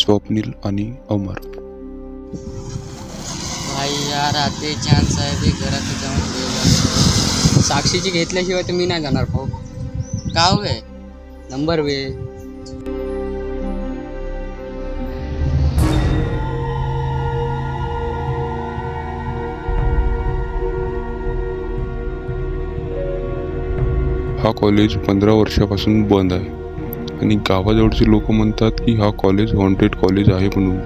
स्वप्नील आणि अमर. भाई यार आते चान्स आहे ते घरात जाऊन गेला. साक्षीची घेतल्याशिवाय तर मी नाही जाणार भाऊ. का वे नंबर वे. हा कॉलेज 15 वर्षापासून बंद आहे आणि गावाजवळचे लोक म्हणतात की हा कॉलेज हॉन्टेड कॉलेज आहे म्हणून.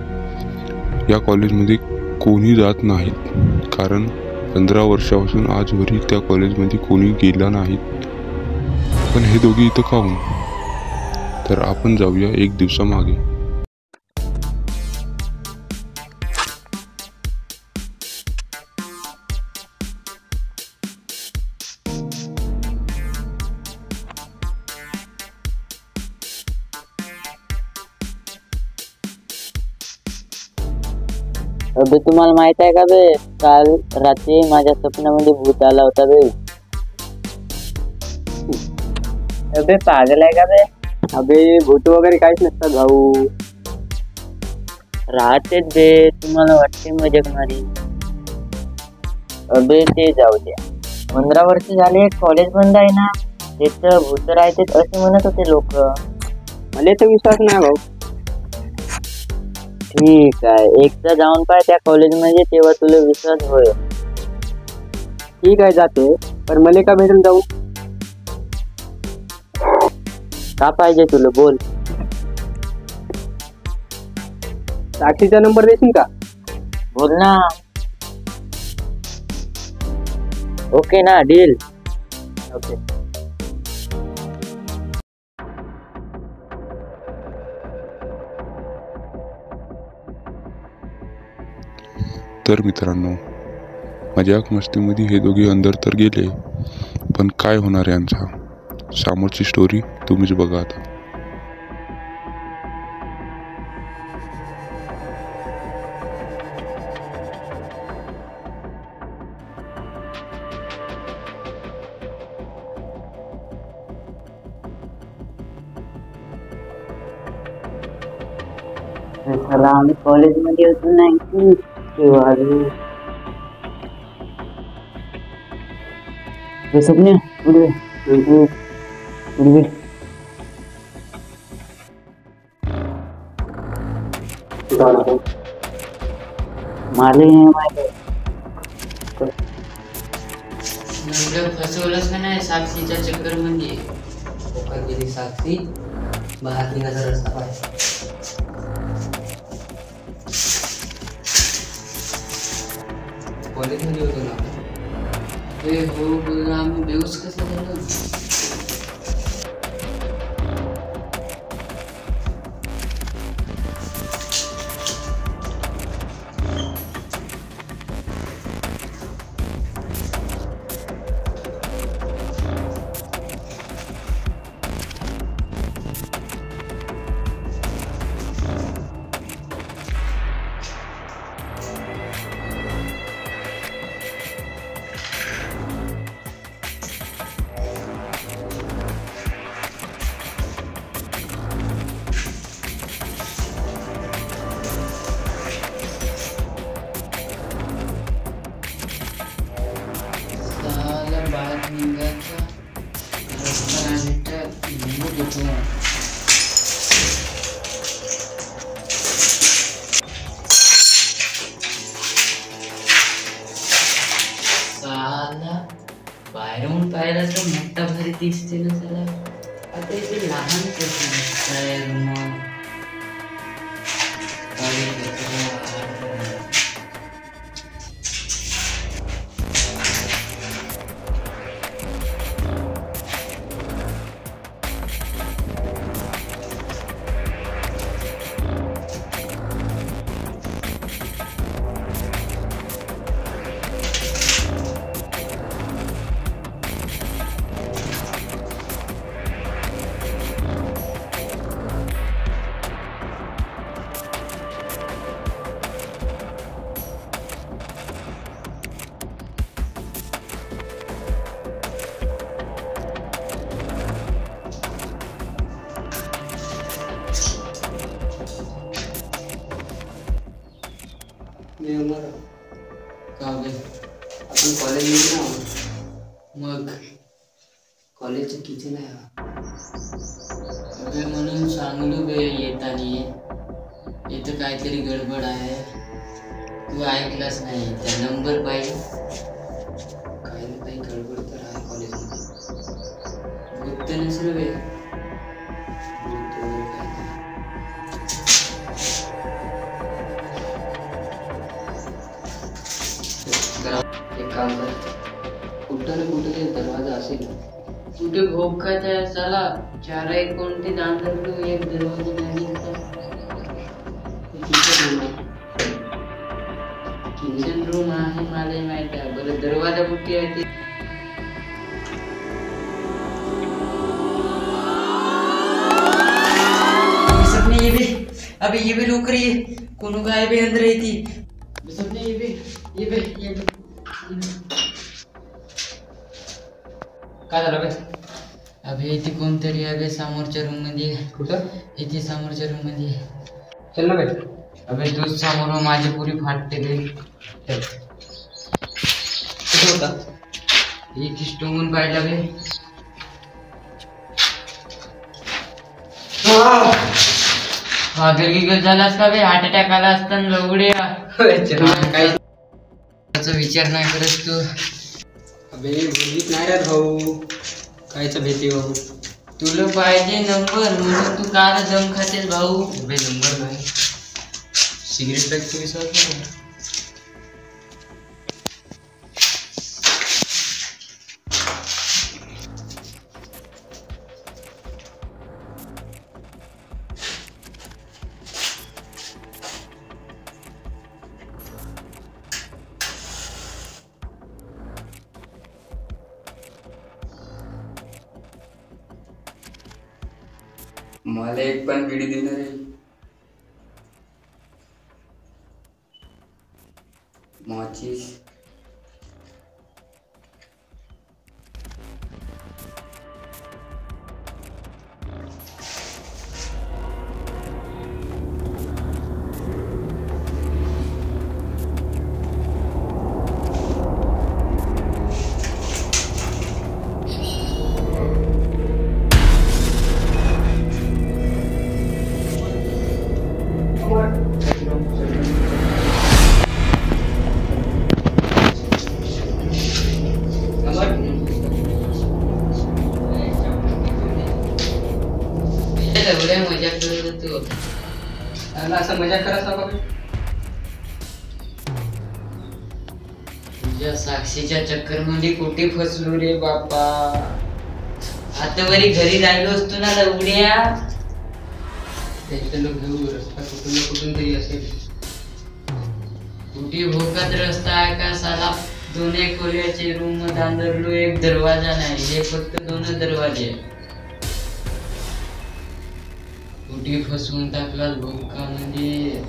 या कॉलेजमध्ये कोणी जात नाहीत कारण 15 वर्षापासून आजवरही त्या कॉलेजमध्ये कोणी गेला नाहीत. पण हे दोघे इथं काहून? तर आपण जाऊया एक दिवसामागे. अबे तुम्हाला माहित आहे का बे, काल रात्री माझ्या स्वप्नामध्ये भूत आला होता बे. अबे पागल आहे का बे? अबे भूत वगैरे काहीच नसतात भाऊ. राहतेच बे, तुम्हाला वाटते मजाक मारी. अबे ते जाऊ द्या. 15 वर्ष झाले कॉलेज बंद आहे ना, तिथं भूत राहतेच असे म्हणत होते लोक. मला तर विश्वास नाही भाऊ. ठीक आहे, एकदा जाऊन पाय त्या कॉलेजमध्ये, तेव्हा तुला विश्वास होईल. ठीक आहे जाते, पण मला का भेटून जाऊ? का पाहिजे तुला बोल. साक्षीचा नंबर देशील का? बोल ना. ओके ना, डील. ओके. तर मित्रांनो, मजाक मस्तीमध्ये हे दोघे अंदर तर गेले, पण काय होणार यांचा? समोरची स्टोरी तुम्हीच बघा आता. आम्ही कॉलेजमध्ये होतो नाही तेव्हा स्वप्ने पुढे पुढे मारले माहिती फसवलंच का नाही साक्षीच्या चक्कर मध्ये. पोकर गेली साक्षी, बाहेर निघायचा रस्ता पाहिजे. कॉलेजमध्ये होतो ना ते. हो बोल, आम्ही बेऊस कसं झालं. बाहेर निघायचा रस्ता नाही भेटत, निघू देतो. साला बाहेरून पाहिला तर मोठा भारी दिसते ना त्याला. आता इथे लहान कसं दिसतंय रूम. कॉलेजचं किचन आहे हा. अबे म्हणून सांगलो बे येतानी इथं काहीतरी गडबड आहे. तू ऐकलास नाही. त्या नंबर पाहिजे. काही ना काही गडबड तर आहे कॉलेजमध्ये. भूत नसेल बे. भूत वगैरे काय नाही. एक काम कर. कुठं ना कुठं ते दरवाजा असेल. कुठे भोकात आहे चला. 4 एक कोणते दांडू एक दरवाजा नाही किचन रूम आहे. मला माहित आहे. बरं दरवाजा कुठे आहे ते सबने ये भी. अबे ये भी लुक रही है. कोनो गाय भी अंदर ही थी. सबने ये भी काय झालं बे? अबे इथे कोणतरी आहे समोरच्या रूम मध्ये. कुठं? इथे समोरच्या रूम मध्ये. चल ना बे. अबे तू समोर माझी पुरी फाटते बे. कुठं होता? एक स्टोन पाहिला बे. गिगल झालास का बे? हार्ट अटॅक आला असताना लवड्या. काही विचार नाही करत तू. अबे भूत नाही रे भाऊ. कायचा भीती भाऊ. तुला पाहिजे नंबर म्हणून तू काल दम खातेस भाऊ. अबे नंबर नाही. सिगरेट पॅक तू विसरतो ना. मला एक पण बिडी देणार आहे. माचीस. मजा करत तू. असं मजा करायचा बघ. तुझ्या साक्षीच्या चक्कर मध्ये कुठे फसलो रे बापा. आता वरी घरी राहिलो असतो ना लवड्या. त्याच्या लोक घेऊ रस्ता कुठून ना कुठून तरी असेल. कुठे भोकात रस्ता आहे का साला. 2 एक खोल्याचे रूम दांदरलो. एक दरवाजा नाही. हे फक्त 2 दरवाजे. कुठे फसवून टाकला भोका म्हणजे